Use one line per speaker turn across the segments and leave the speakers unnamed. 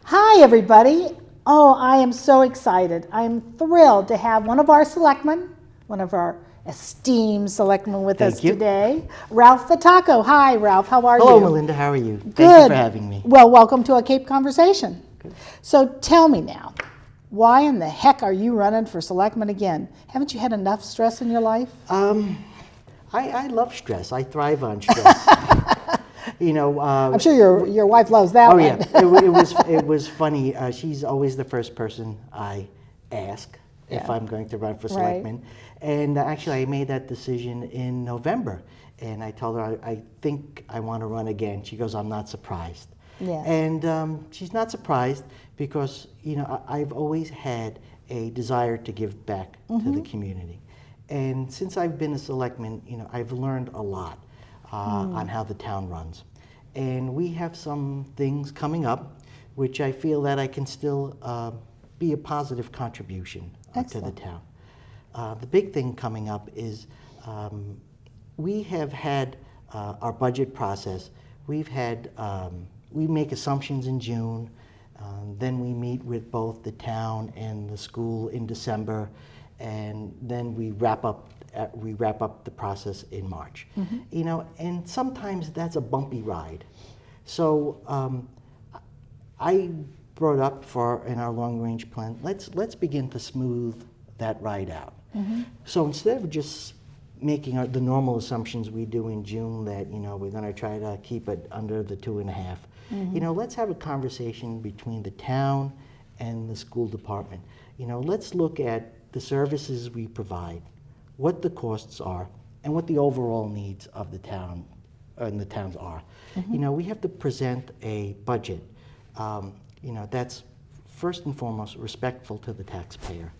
Hi, everybody. Oh, I am so excited. I'm thrilled to have one of our selectmen, one of our esteemed selectmen with us
Thank you.
today, Ralph Vitacco. Hi, Ralph. How are you?
Hello, Melinda. How are you?
Good.
Thank you for having me.
Well, welcome to a Cape Conversation.
Good.
So tell me now, why in the heck are you running for selectman again? Haven't you had enough stress in your life?
I love stress. I thrive on stress.
I'm sure your wife loves that
Oh
one.
yeah, it was funny. She's always the first person I ask if
Yeah.
I'm going to run for
Right.
selectman. And actually, I made that decision in November, and I told her I think I want to run again. She goes, "I'm not surprised."
Yeah.
And she's not surprised because I've always had a desire to give back to the community. And since I've been a selectman, I've learned a lot on how the town runs. And we have some things coming up which I feel that I can still be a positive contribution to the town. The big thing coming up is we have had our budget process. We make assumptions in June, then we meet with both the town and the school in December, and then we wrap up the process in March. And sometimes that's a bumpy ride. So I brought up in our long range plan, let's begin to smooth that ride out. So instead of just making the normal assumptions we do in June that we're going to try to keep it under the 2.5, let's have a conversation between the town and the school department. Let's look at the services we provide, what the costs are, and what the overall needs of the town and the towns are. We have to present a budget that's first and foremost respectful to the taxpayer.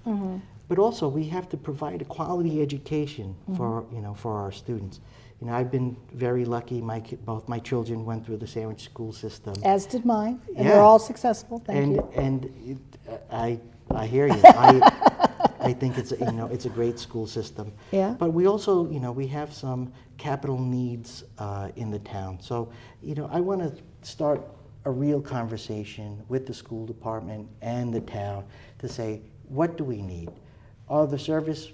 But also we have to provide a quality education for our students. I've been very lucky. Both my children went through the Sandwich school system.
As did mine, and
Yeah.
they're all successful. Thank you.
I hear you. I think it's a great school system.
Yeah.
But we also we have some capital needs in the town. So I want to start a real conversation with the school department and the town to say, what do we need? Are the services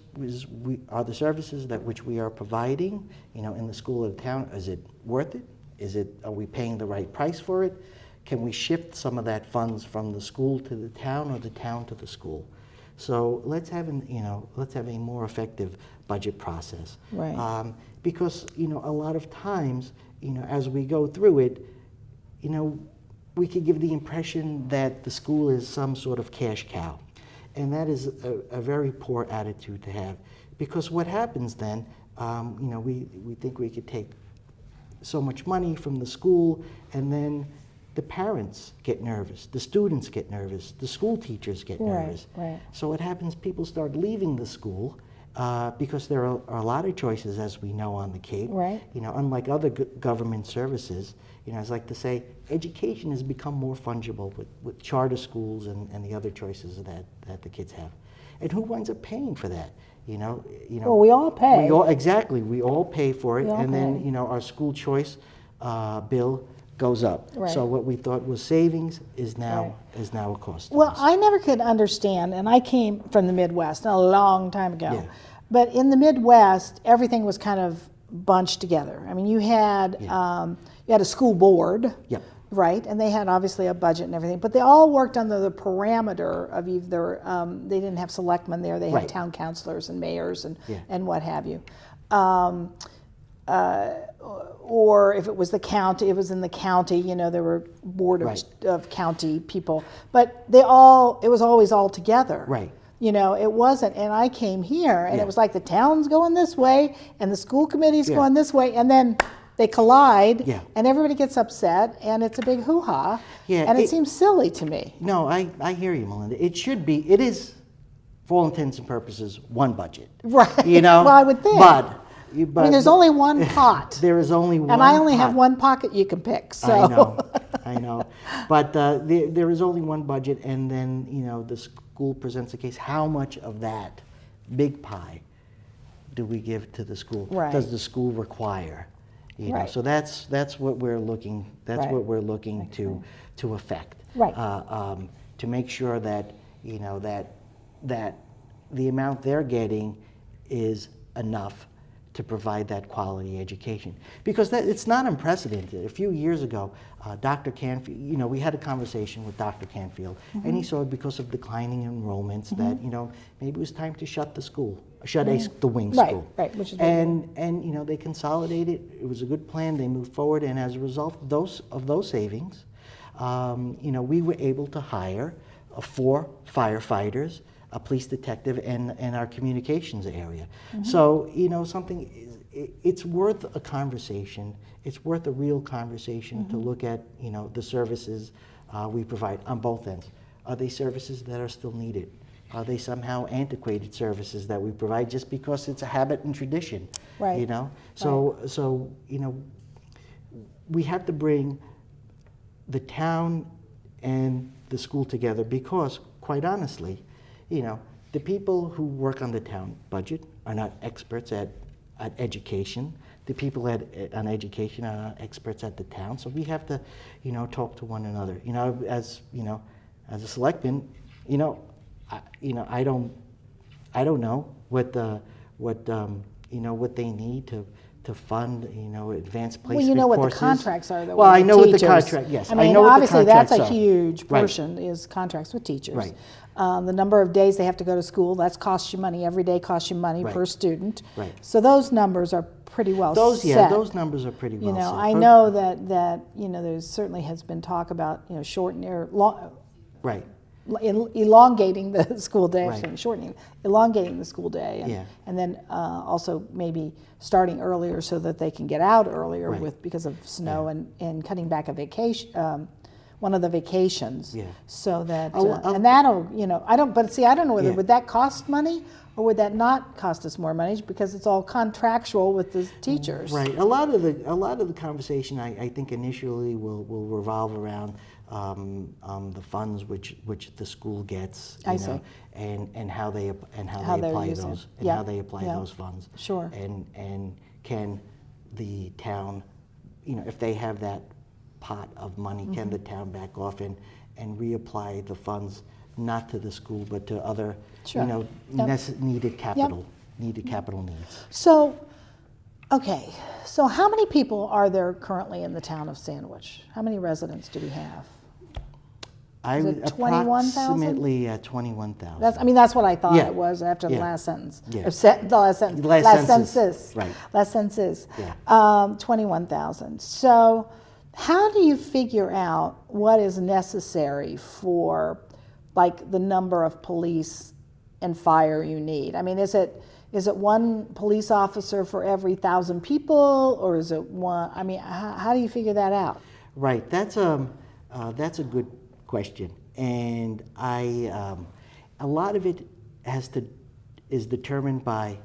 that which we are providing, in the school or the town, is it worth it? Are we paying the right price for it? Can we shift some of that funds from the school to the town or the town to the school? So let's have a more effective budget process.
Right.
Because a lot of times, as we go through it, we could give the impression that the school is some sort of cash cow. And that is a very poor attitude to have, because what happens then, we think we could take so much money from the school, and then the parents get nervous, the students get nervous, the school teachers get nervous.
Right.
So what happens, people start leaving the school because there are a lot of choices, as we know, on the Cape.
Right.
Unlike other government services, as I like to say, education has become more fungible with charter schools and the other choices that the kids have. And who winds up paying for that?
Well, we all pay.
Exactly. We all pay for it,
We all
and then
pay.
our school choice bill goes up.
Right.
So what we thought was savings is now a cost. to
Well,
us.
I never could understand, and I came from the Midwest a long time ago.
Yeah.
But in the Midwest, everything was kind of bunched together. I mean, you had a school board,
Yep.
right? And they had obviously a budget and everything, but they all worked under the parameter of either they didn't have selectmen there; they had
Right.
town councilors and mayors
Yeah.
and what have you. Or if it was the county, it was in the county. There were board
Right.
of county people, but it was always all together.
Right.
It wasn't. And I came here, and
Yeah.
it was like the town's going this way, and the school committee's
Yeah.
going this way, and then they collide,
Yeah.
and everybody gets upset, and it's a big hoo-ha.
Yeah,
and it
it-
seems silly to me.
No, I hear you, Melinda. It is, for all intents and purposes, one budget.
Right.
Well,
Well, I would think.
But
I mean, there's only one pot.
there is only one.
And I only have
pot.
one pocket you can pick, so.
I know. But there is only one budget, and then the school presents a case. How much of that big pie do we give to the school?
Right.
Does the school require? You know,
Right.
so that's what we're looking. That's
Right.
what we're looking
Excellent.
to affect.
Right.
To make sure that you know that the amount they're getting is enough to provide that quality education. Because it's not unprecedented. A few years ago, Dr. Canfield, you know, we had a conversation with Dr. Canfield, and he saw because of declining enrollments that, you know, maybe it was time to shut the school, the wing
Right,
school.
right, which is what we
And you know, they consolidated. It was a good plan. They moved forward, and as a result of those savings, you know, we were able to hire 4 firefighters, a police detective, and our communications area. So, you know, it's worth a conversation. It's worth a real conversation to look at, you know, the services we provide on both ends. Are they services that are still needed? Are they somehow antiquated services that we provide just because it's a habit and tradition?
Right.
You know, so you know, we have to bring the town and the school together because, quite honestly, you know, the people who work on the town budget are not experts at education. The people on education are not experts at the town. So we have to, you know, talk to one another. You know, as a selectman, you know, I don't know what you know, what they need to fund, you know, advanced placement
Well, you know what
courses.
the contracts are, though.
Well,
with
I know what the
teachers.
contract. Yes,
I mean,
know what the
obviously that's
contracts
a
are.
huge
Right.
portion is contracts with teachers.
Right.
The number of days they have to go to school, that's costs you money. Every day costs you money
Right.
per student.
Right.
So those numbers are pretty well
Those
set.
those numbers are pretty well
You know,
set.
I
But-
know that you know there's certainly has been talk about, you know, shortening or
Right.
elongating the school day,
Right.
elongating the school day,
Yeah.
and then also maybe starting earlier so that they can get out earlier
Right.
because of snow, and cutting back a vacation, one of the vacations,
Yeah.
so that
I'll-
and that'll, you know, I don't know whether
Yeah.
would that cost money or would that not cost us more money because it's all contractual with the teachers.
Right. A lot of the conversation, I think, initially will revolve around the funds which the school gets,
I
you
see.
know, and how they
How they're
apply
using it.
those
Yeah,
how they apply
yeah.
those funds.
Sure.
And can the town, you know, if they have that pot of money, can the town back off and reapply the funds not to the school but to other,
Sure.
you know,
Yep.
needed capital needs.
So, okay, so how many people are there currently in the town of Sandwich? How many residents do we have?
I
Is
would
it 21,000?
approximately 21,000.
That's what I thought
Yeah.
it was after the
Yeah.
last sentence.
Yeah.
Or the last sentence.
Last census.
census.
Right.
Last census.
Yeah.
21,000. So, how do you figure out what is necessary for, like, the number of police and fire you need? I mean, is it one police officer for every 1,000 people, or is it one? I mean, how do you figure that out?
Right. That's a good question, and a lot of it is determined by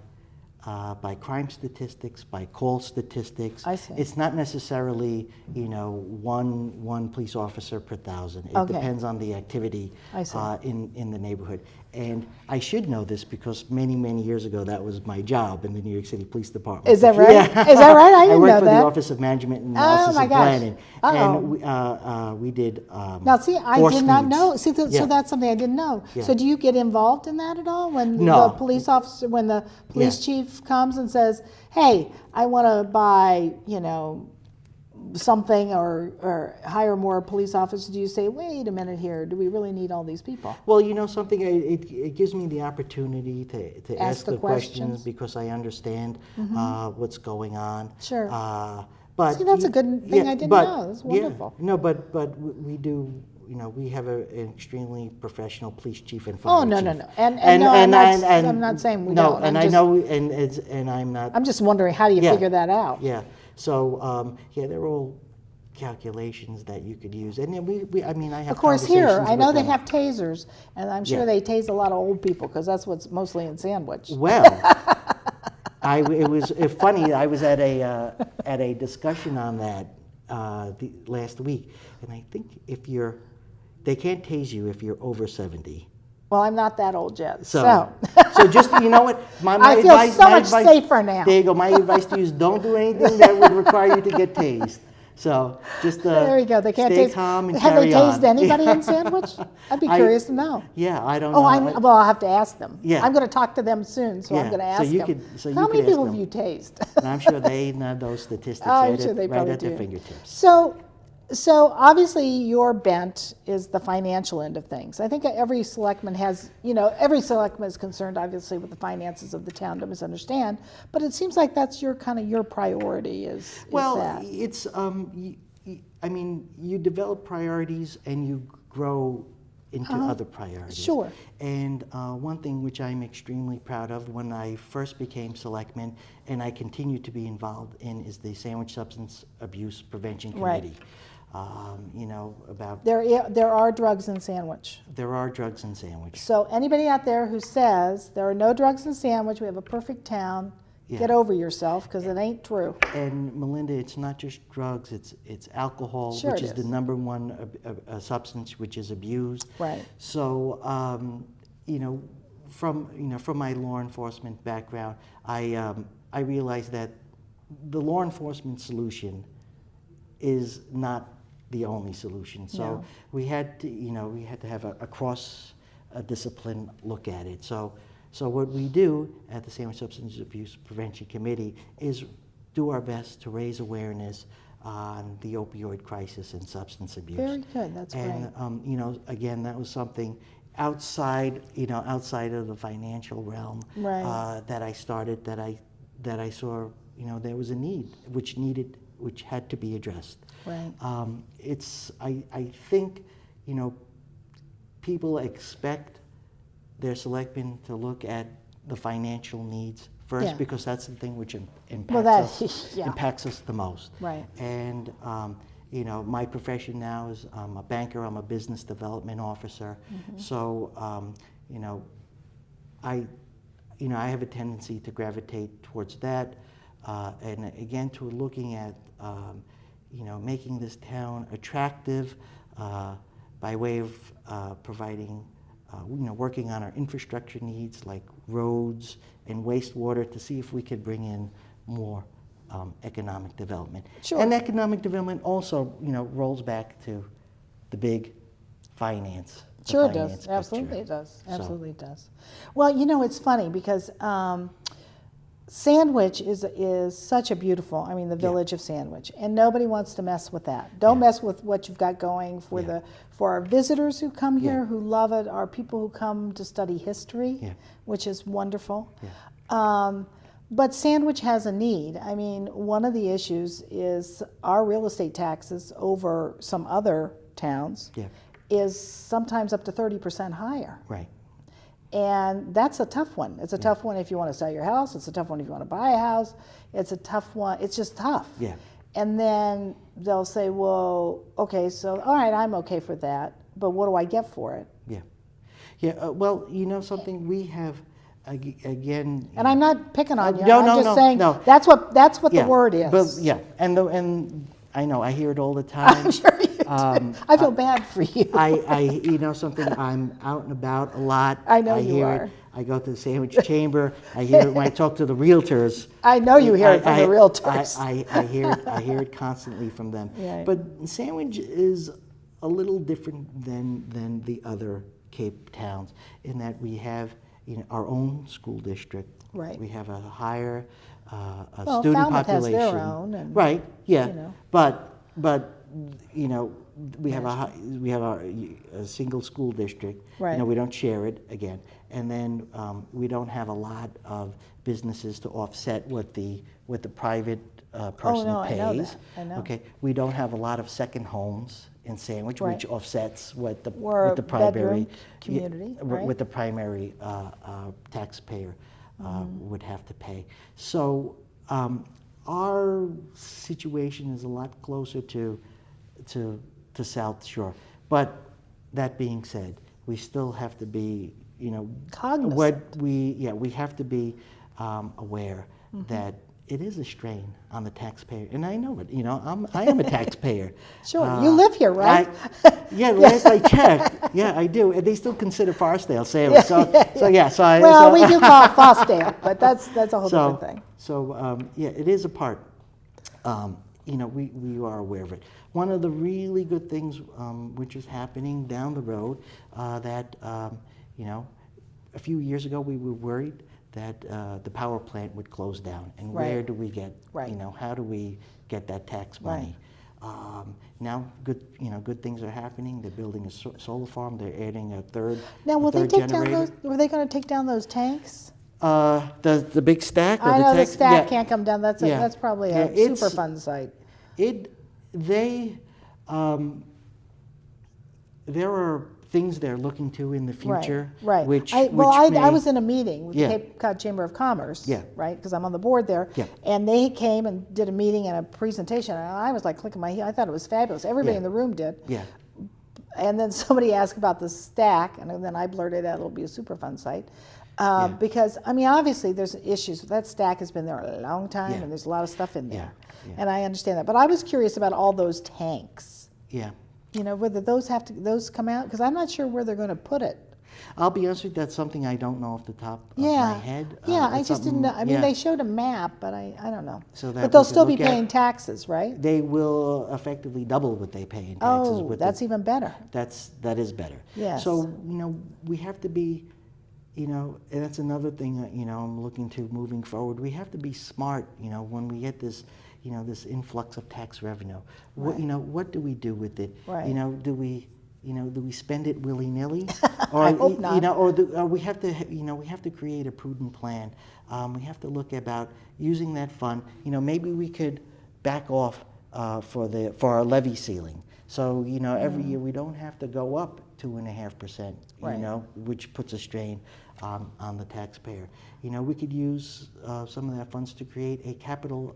crime statistics, by call statistics.
I see.
It's not necessarily, you know, one police officer per 1,000. It
Okay.
depends on the activity
I see.
in the neighborhood. And I should know this because many years ago that was my job in the New York City Police Department.
Is that right?
Yeah.
Is that right? I didn't
worked
know
for
that.
the Office of Management and Analysis
my
and
gosh.
Planning,
Uh-oh.
and we did.
Now, see, I
force
did not
needs.
know. See,
Yeah.
so that's something I didn't know.
Yeah.
So, do you get involved in that at all when
No.
the police officer, when the police
Yeah.
chief comes and says, "Hey, I want to buy, you know, something or hire more police officers"? Do you say, "Wait a minute here, do we really need all these people?"
Well, you know something, it gives me the opportunity to ask
the
the questions
questions.
because I understand what's going on.
Sure.
But
See, that's a good thing I didn't know. That's
yeah,
wonderful.
no, but we do. You know, we have an extremely professional police chief and fire
Oh, no,
chief.
no, no. And no, I'm not saying we
no,
don't.
and
I'm
I
just-
know, and I'm not.
I'm just wondering, how do you
Yeah.
figure that out?
Yeah. So yeah, they're all calculations that you could use, and then we I mean, I have.
Of course, here,
conversations
I know
with
they
them.
have tasers, and I'm sure
Yeah.
they tase a lot of old people, because that's what's mostly in Sandwich.
Well, it was funny. I was at a discussion on that last week, and I think they can't tase you if you're over 70.
Well, I'm not that old yet,
So just, you know what, my
I feel
advice,
so
my
much
advice,
safer now.
There you go. My advice to you is don't do anything that would require you to get tased. So just
There we go. They can't
stay
taste.
calm and
Have they
carry on.
tased anybody in Sandwich? I'd be curious to know.
Yeah, I don't
Oh,
know.
well, I'll have to ask them.
Yeah.
I'm going to talk to them soon, so I'm
Yeah,
going to
so
ask
you
them.
could- so you
How
could
many
ask
people
them.
have you tased?
And I'm sure they know those statistics
I'm sure they
right
probably
at
do.
their fingertips.
So obviously your bent is the financial end of things. I think every selectman has, every selectman is concerned obviously with the finances of the town, don't misunderstand, but it seems like that's your priority is
Well,
that.
it's, I mean, you develop priorities and you grow into other priorities.
Sure.
And one thing which I'm extremely proud of when I first became selectman, and I continue to be involved in, is the Sandwich Substance Abuse Prevention
Right.
Committee. About
There are drugs in Sandwich.
there are drugs in Sandwich.
So anybody out there who says there are no drugs in Sandwich, we have a perfect town,
Yeah.
get over yourself, because it ain't true.
And Melinda, it's not just drugs; it's alcohol,
Sure
which
it
is the
is.
number one substance which is abused.
Right.
So, from my law enforcement background, I realized that the law enforcement solution is not the only solution. So
No.
we had to have a cross discipline look at it. So what we do at the Sandwich Substance Abuse Prevention Committee is do our best to raise awareness on the opioid crisis and substance abuse.
Very good, that's
And
great.
again, that was something outside of the financial realm
Right.
that I started, that I saw, there was a need which had to be addressed.
Right.
I think, people expect their selectmen to look at the financial needs first,
Yeah.
because that's the thing which
yeah.
impacts us the most.
Right.
And my profession now is I'm a banker. I'm a business development officer.
Mm-hmm.
So I have a tendency to gravitate towards that, and again to looking at making this town attractive by way of providing. Working on our infrastructure needs like roads and wastewater to see if we could bring in more economic development.
Sure.
And economic development also, rolls back to the big finance. the
Sure it
finance
does.
picture.
Absolutely it does.
So-
Absolutely it does. Well, it's funny because Sandwich is such a beautiful, the village of Sandwich, and nobody wants to mess with that. Don't
Yeah.
mess with what you've got going for our visitors who come here,
Yeah.
who love it, our people who come to study history,
Yeah.
which is wonderful.
Yeah.
But Sandwich has a need. One of the issues is our real estate taxes over some other towns
Yeah.
is sometimes up to 30% higher.
Right.
And that's a tough one. It's a tough one if you want to sell your house. It's a tough one if you want to buy a house. It's a tough one. It's just tough.
Yeah.
And then they'll say, well, okay, so, all right, I'm okay for that, but what do I get for it?
Yeah. Yeah. Well, something we have again.
And I'm not picking on you.
No,
I'm
no,
just
no,
saying
no.
that's what
Yeah,
the word is.
But yeah, and I know I hear it all the time.
I'm sure you do. I feel bad for you.
Something. I'm out and about a lot.
I know you
hear
are.
It. I go to the sandwich chamber. I hear it when I talk to the realtors.
I know you hear it from the realtors.
I hear it constantly from them.
Right.
But Sandwich is a little different than the other Cape towns in that we have our own school district.
Right.
We have a higher
Well,
student
Falmouth has
population.
their own, and,
right. Yeah. But we have a single school district.
Right.
We don't share it again, and then we don't have a lot of businesses to offset what the private person
no,
pays.
I know that. I know.
Okay. We don't have a lot of second homes in Sandwich,
Right.
which offsets what the
We're
with the
a
primary
bedroom community, right?
with the primary taxpayer
Mm-hmm.
would have to pay. So our situation is a lot closer to South Shore. But that being said, we still have to be,
Cognizant.
we have to be aware that it is a strain on the taxpayer, and I know it. You know, I am a taxpayer.
Sure, you live here, right?
Yeah, last I checked, yeah, I do, and they still consider Farsdale Salem.
Well, we do call it Fosdale, but that's a whole different thing.
Yeah, it is a part. You know, we are aware of it. One of the really good things which is happening down the road that you know, a few years ago we were worried that the power plant would close down, and where do we get, you know, how do we get that tax money? Now, good things are happening. They're building a solar farm. They're adding a third.
Now, will they
third
take down
generator.
those? Were they going to take down those tanks?
The big stack. Or
I know the stack
yeah.
can't come down. That's probably a Superfund site.
There are things they're looking to in the future.
Right. I was in a meeting with the Cape Cod Chamber of Commerce. Right, because I'm on the board there. And they came and did a meeting and a presentation, and I was like clicking my heels. I thought it was fabulous. Everybody in the room did. And then somebody asked about the stack, and then I blurted out it'll be a Superfund site. Because, I mean, obviously there's issues. That stack has been there a long time, and there's a lot of stuff in there. And I understand that. But I was curious about all those tanks. You know, whether those come out, because I'm not sure where they're going to put it.
I'll be honest with you, that's something I don't know off the top of my head.
I just didn't know. I mean, they showed a map, but I don't know.
So that
but they'll still be paying taxes, right?
They will effectively double what they pay in taxes.
Oh, that's even better.
That is better.
Yes.
So, you know, we have to be, you know, and that's another thing that, you know, I'm looking to moving forward. We have to be smart, you know, when we get this, you know, this influx of tax revenue. What, you know, what do we do with it? You know, do we spend it willy-nilly? Or,
I hope not.
You know, or we have to, you know, we have to create a prudent plan. We have to look about using that fund. You know, maybe we could back off for our levy ceiling. So, you know, every year we don't have to go up 2.5%, you know, which puts a strain on the taxpayer. You know, we could use some of that funds to create a capital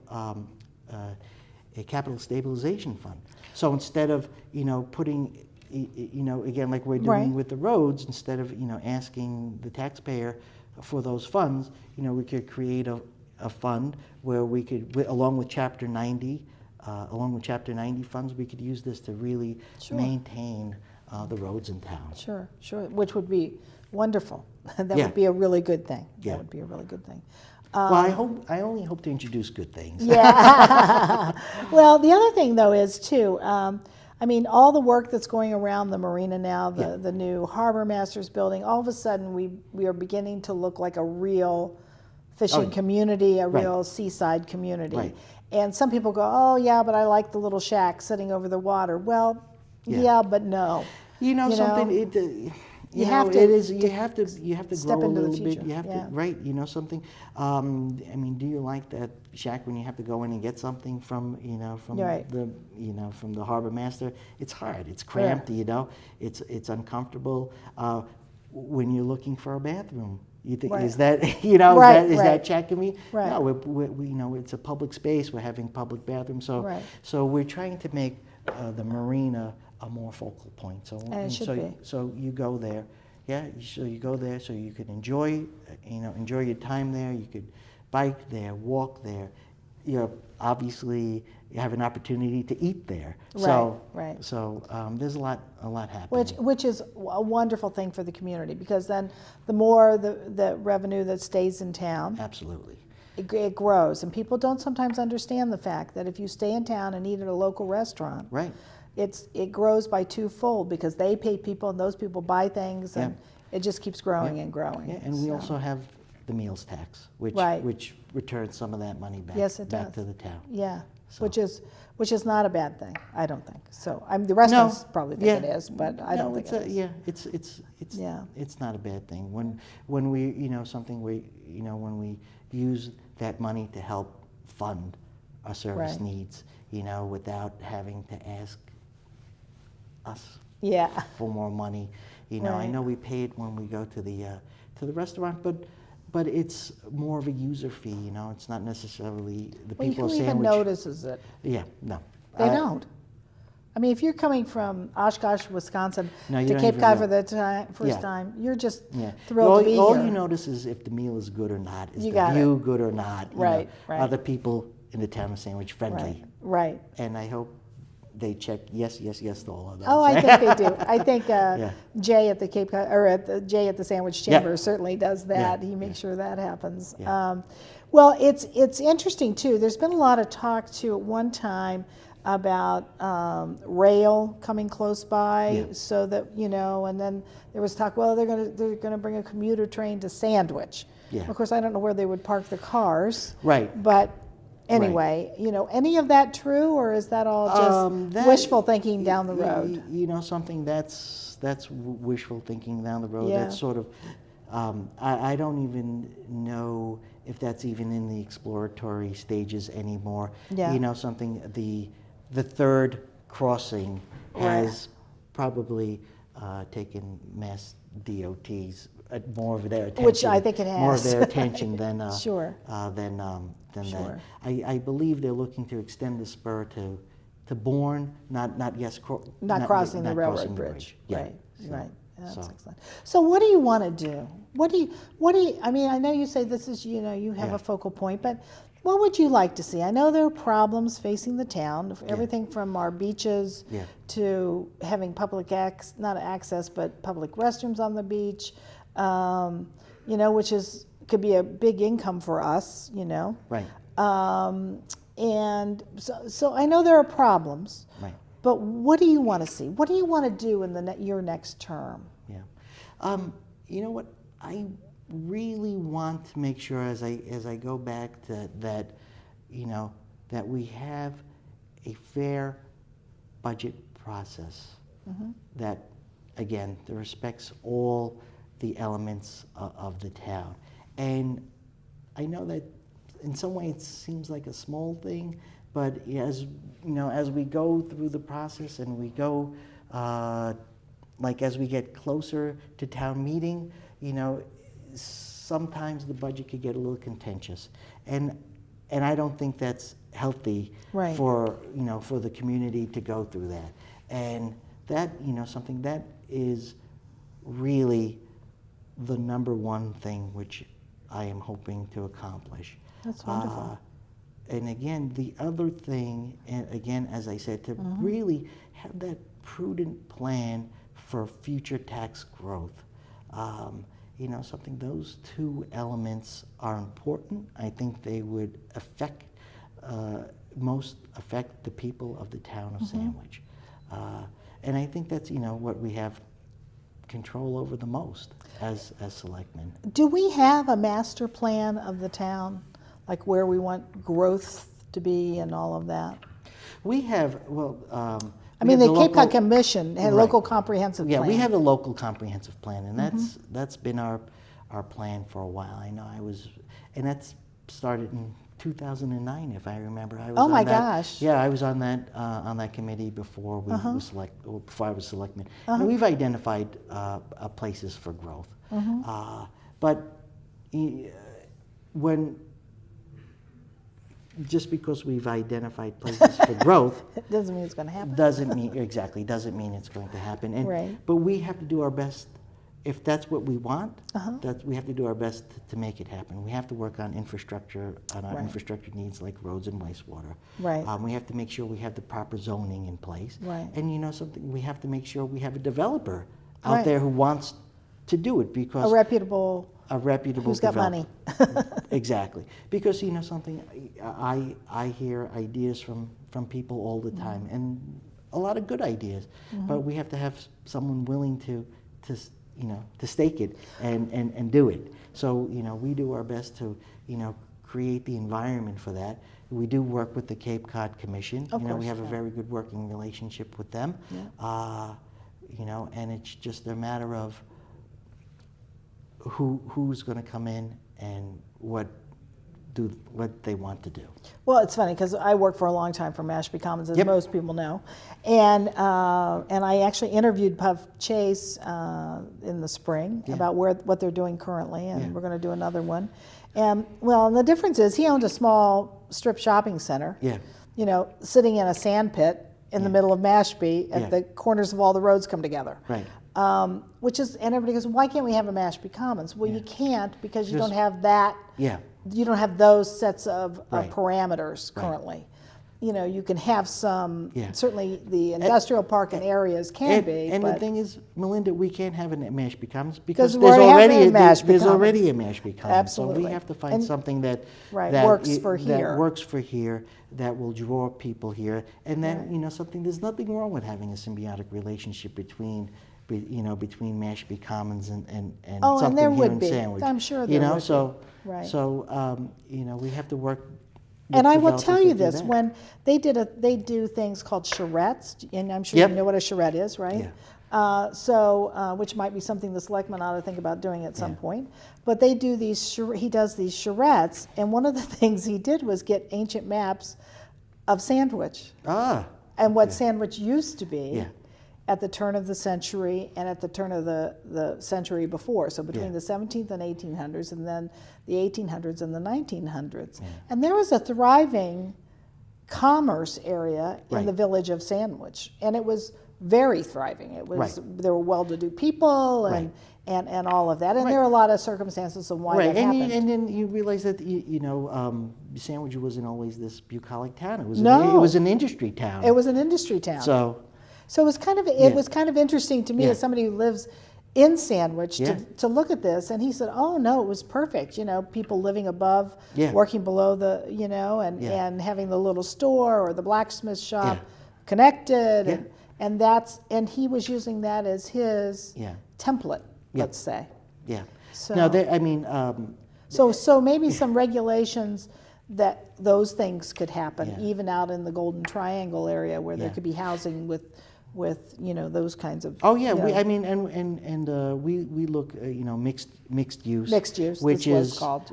stabilization fund. So instead of, you know, putting, you know, again, like we're doing with the roads, instead of, you know, asking the taxpayer for those funds, you know, we could create a fund where we could, along with Chapter 90 funds, we could use this to really maintain the roads in town.
Sure, which would be wonderful. That would be a really good thing. That would be a really good thing.
Well, I only hope to introduce good things.
Yeah. Well, the other thing, though, is, too, I mean, all the work that's going around the marina now, the new Harbor Masters building, all of a sudden we are beginning to look like a real fishing community, a real seaside community. And some people go, oh, yeah, but I like the little shack sitting over the water. Well, yeah, but no.
You know something? You have to
step
grow a
into the
little
future.
bit. You have to, you know something. I mean, do you like that shack when you have to go in and get something from the harbor master? It's hard. It's cramped. You know, it's uncomfortable. When you're looking for a bathroom, you think is that is that shack convenient? No, we know it's a public space. We're having public bathrooms, so we're trying to make the marina a more focal point. So you go there, so you go there so you could enjoy your time there. You could bike there, walk there. Obviously you have an opportunity to eat there. So there's a lot happening.
Which is a wonderful thing for the community, because then the more the revenue that stays in town.
Absolutely.
It grows, and people don't sometimes understand the fact that if you stay in town and eat at a local restaurant, it grows by twofold, because they pay people and those people buy things, and it just keeps growing and growing.
Yeah, and we also have the meals tax, which returns some of that money back, back to the town.
Yeah, so. which is not a bad thing, I don't think. So the restaurants probably think it is, but I don't think it is.
Yeah, it's not a bad thing when we when we use that money to help fund our service needs, without having to ask us for more money. I know we pay it when we go to the restaurant, but it's more of a user fee. It's not necessarily the people saying.
Who even notices it?
Yeah, no,
they don't. I mean, if you're coming from Oshkosh, Wisconsin
No, you
to
don't
Cape
even
Cod
know.
for the first
Yeah.
time, you're just
Yeah.
thrilled to be
all
here.
you notice is if the meal is good or not, is
You
the
got
view
it.
good or not.
Right, right.
Are the people in the town of Sandwich friendly?
Right.
And I hope they check yes, yes, yes to all of those.
Oh, I think they do. I think
Yeah.
Jay at the Cape Cod, or Jay at the Sandwich
Yeah.
Chamber certainly does that.
Yeah,
He makes sure that happens.
Yeah.
Well, it's interesting too. There's been a lot of talk too at one time about rail coming close by,
Yeah.
so that and then there was talk. Well, they're gonna bring a commuter train to Sandwich.
Yeah.
Of course, I don't know where they would park the cars.
Right.
But anyway, any of that true, or is that all just wishful thinking down the road?
Something that's wishful thinking down the road.
Yeah.
That's sort of, I don't even know if that's even in the exploratory stages anymore.
Yeah.
Something, the third crossing has probably taken Mass DOT's more of their attention.
Which I think it has.
More of their attention than
Sure.
than
Sure.
that. I believe they're looking to extend the spur to Bourne, not
Crossing the
not
railroad
crossing the
bridge.
Yeah.
Right.
So-
Right. That's
so-
excellent. So what do you want to do? What do you, I mean, I know you say this is, you have
Yeah.
a focal point, but what would you like to see? I know there are problems facing the town, everything from our beaches
Yeah.
to having not access, but public restrooms on the beach, which could be a big income for us,
Right.
And so I know there are problems.
Right.
But what do you want to see? What do you want to do in your next term?
Yeah. You know what? I really want to make sure as I go back to that, that we have a fair budget process that, again, that respects all the elements of the town. And I know that in some way it seems like a small thing, but as we go through the process and we go, as we get closer to town meeting, sometimes the budget could get a little contentious, and I don't think that's healthy
Right.
for the community to go through that, and that something that is really the number one thing which I am hoping to accomplish.
That's wonderful.
And again, the other thing, and again, as I said, to really have that prudent plan for future tax growth. Those two elements are important. I think they would most affect the people of the town of Sandwich. And I think that's, what we have control over the most as selectmen.
Do we have a master plan of the town, like where we want growth to be and all of that?
We have,
I mean, the Cape Cod Commission had a
Right.
local comprehensive
Yeah,
plan.
we have a local comprehensive plan, and that's been our plan for a while. I know and that's started in 2009, if I remember. I was
Oh my
on that,
gosh.
Yeah, I was on that committee before we before I was selectman. And we've identified places for growth, but just because we've identified places for growth
It doesn't mean it's going to happen.
doesn't mean it's going to happen. And
Right.
but we have to do our best. If that's what we want,
Uh-huh.
we have to do our best to make it happen. We have to work on infrastructure, on our
Right.
infrastructure needs like roads and wastewater.
Right.
We have to make sure we have the proper zoning in place.
Right.
And something, we have to make sure we have a developer out
Right.
there who wants to do it, because
A reputable,
a reputable
who's got
developer.
money.
Exactly, because something, I hear ideas from people all the time, and a lot of good ideas, but we have to have someone willing to stake it and do it. So we do our best to create the environment for that. We do work with the Cape Cod Commission.
Of course,
we have a
yeah.
very good working relationship with them.
Yeah.
And it's just a matter of who's going to come in and what they want to do.
Well, it's funny because I worked for a long time for Mashpee Commons, as
Yep.
most people know, and I actually interviewed Puff Chase in the spring about what they're doing currently, and we're going to do another one. And the difference is he owned a small strip shopping center.
Yeah.
Sitting in a sand pit in the middle of Mashpee, at the corners of all the roads come together.
Right.
Which is, and everybody goes, why can't we have a Mashpee Commons? Well, you can't because you
Just-
don't have that.
Yeah.
You don't have those sets of
Right.
parameters currently. You know, you can have some,
Yeah.
certainly the industrial park and areas can be,
And
but
the thing is, Melinda, we can't have a Mashpee Commons because
we
there's
already have
already
a Mashpee
there's
Commons.
already a Mashpee Commons.
Absolutely.
So we have to find
And-
something that
Right,
that
works for here.
That works for here, that will draw people here, and then
Right.
you know something. There's nothing wrong with having a symbiotic relationship between Mashpee Commons and
Oh, and
something
there
here
would
in
be.
Sandwich.
I'm sure
You
there
know,
would
so
be. Right.
so we have to work.
And
with
I will
developers
tell
to
you
do
this,
that.
when they do things called charrettes, and I'm sure
Yep.
you know what a charrette is, right?
Yeah.
Which might be something the selectman ought to think about doing at some
Yeah.
point. But they do he does these charrettes, and one of the things he did was get ancient maps of Sandwich and what Sandwich used to be.
Yeah.
At the turn of the century and at the turn of the century before, so between
Yeah.
the 17th and 1800s, and then the 1800s and the 1900s. And there was a thriving commerce area in
Right.
the village of Sandwich, and it was very thriving. It was
Right.
There were well-to-do people and,
Right.
and all of that, and
Right.
there are a lot of circumstances of why
Right,
that
and,
happened.
and then you realize that Sandwich wasn't always this bucolic town. It was
No.
it was an industry town.
It was an industry town.
So
it was kind of interesting to me
Yeah.
as somebody who lives in Sandwich
Yeah.
to look at this, and he said, "Oh no, it was perfect. You know, people living above,
Yeah.
working below the,
Yeah.
and having the little store or the blacksmith shop
Yeah.
connected,
Yeah.
and he was using that as his
Yeah.
template,
Yeah.
let's say.
yeah.
So
No, I mean,
so maybe some regulations that those things could happen,
Yeah.
even out in the Golden Triangle area where there
Yeah.
could be housing with those kinds of.
oh yeah,
you
we,
know,
I mean, we look, mixed use.
Mixed use,
which
that's what
is
it's called,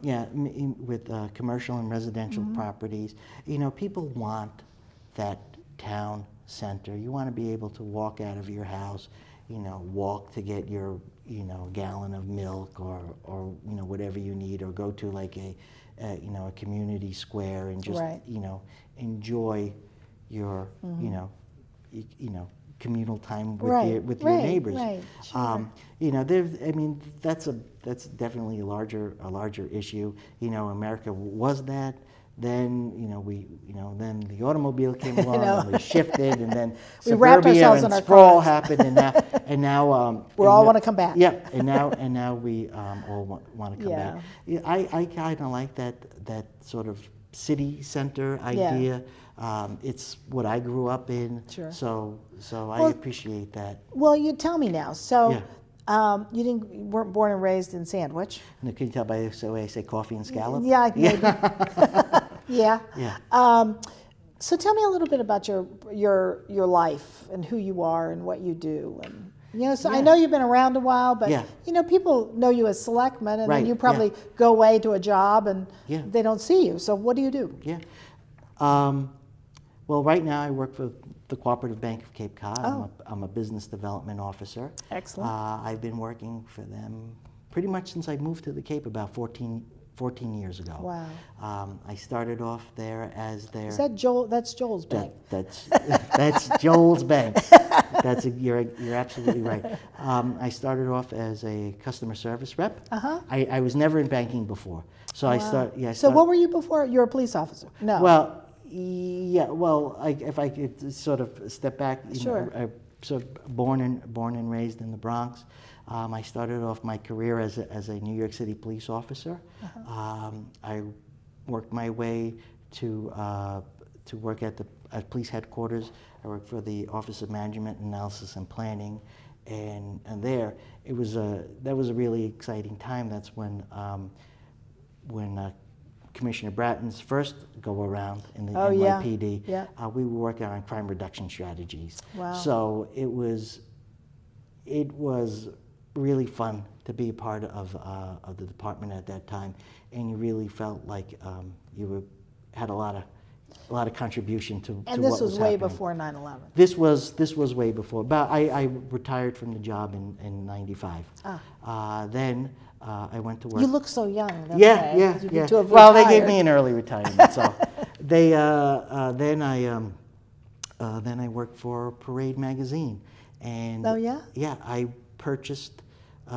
yes.
with commercial and residential
Mm-hmm.
properties. You know, people want that town center. You want to be able to walk out of your house, walk to get your, gallon of milk or whatever you need, or go to like a community square and just,
Right.
enjoy your, communal time with
Right,
your
right,
neighbors.
right, sure.
That's definitely a larger issue. America was that. Then then the automobile came along and we shifted, and then
We wrapped
suburbia
ourselves
and
in our
sprawl
cars.
happened, and now
We all wanna come back.
Yeah, and now we all want to come
Yeah.
back. Yeah, I kind of like that sort of city center idea. It's what I grew up in.
Sure.
So I
Well-
appreciate that.
Well, you tell me now. So,
Yeah.
you weren't born and raised in Sandwich.
And can you tell by the way I say coffee and scallop?
Yeah, maybe. Yeah.
Yeah.
So tell me a little bit about your life and who you are and what you do, and so I
Yeah.
know you've been around a while, but
Yeah.
People know you as selectman, and then
Right,
you probably go away to a job and
Yeah.
they don't see you. So what do you do?
Yeah. Well, right now I work for the Cooperative Bank of Cape Cod.
Oh.
I'm a business development officer.
Excellent.
I've been working for them pretty much since I moved to the Cape about 14 years ago.
Wow.
I started off there as their...
Is that Joel? That's Joel's bank.
That's Joel's bank. You're absolutely right. I started off as a customer service rep.
Uh-huh.
I was never in banking before, so I
So what were you before? You were a police officer? No.
Well, yeah. Well, if I could sort of step back,
Sure.
I sort of born and raised in the Bronx. I started off my career as a New York City police officer. I worked my way to work at police headquarters. I worked for the Office of Management, Analysis, and Planning, and there that was a really exciting time. That's when Commissioner Bratton's first go around in the NYPD.
Yeah.
We were working on crime reduction strategies.
Wow.
So it was really fun to be a part of the department at that time, and you really felt like had a lot of contribution to
and
what
this was way
happening.
before 9/11.
This was way before. But I retired from the job in '95. Then I went to work.
You look so young. That's
Yeah,
why.
yeah,
You
yeah.
to have
Well, they gave
retired.
me an early retirement, so then then I worked for Parade magazine, and
Oh, yeah?
yeah, I purchased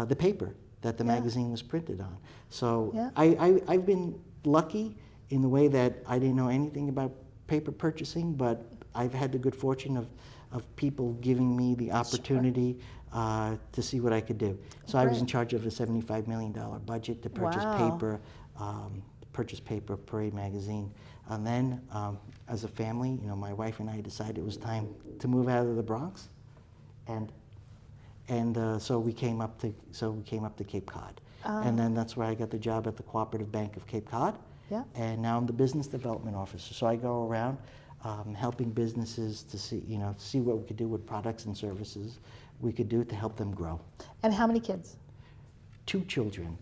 the paper that the
Yeah.
magazine was printed on. So
Yeah.
I've been lucky in the way that I didn't know anything about paper purchasing, but I've had the good fortune of people giving me the opportunity to see what I could do. So I was in
Great.
charge of a $75 million budget to purchase
Wow.
paper, Parade magazine. And then, as a family, my wife and I decided it was time to move out of the Bronx, and so we came up to Cape Cod, and then that's where I got the job at the Cooperative Bank of Cape Cod.
Yeah.
And now I'm the business development officer. So I go around helping businesses to see what we could do with products and services we could do to help them grow.
And how many kids?
Two children.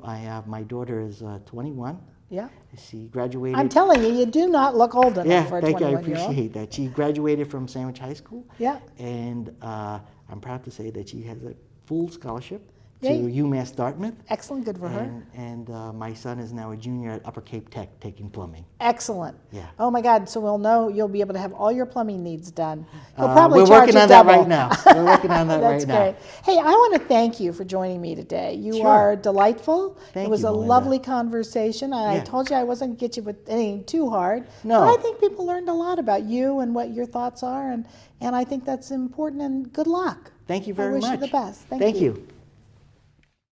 I have, my daughter is 21.
Yeah.
She graduated.
I'm telling you, you do not look old enough
Yeah,
for a
thank you. I
21-year-old.
appreciate that. She graduated from Sandwich High School.
Yeah.
And I'm proud to say that she has a full scholarship to
Yay.
UMass Dartmouth.
Excellent, good for her.
And my son is now a junior at Upper Cape Tech taking plumbing.
Excellent.
Yeah.
Oh my God, so we'll know you'll be able to have all your plumbing needs done. You'll probably
We're
charge
working
you
on
double.
that right now. We're working on that
That's
right now.
great. Hey, I want to thank you for joining me today. You
Sure.
are delightful.
Thank
it was
you,
a
Melinda.
lovely conversation. And I
Yeah.
told you I wasn't going to get you with anything too hard.
No.
But I think people learned a lot about you and what your thoughts are. And I think that's important, and good luck.
Thank you very much.
I wish you the best. Thank
Thank
you.
you.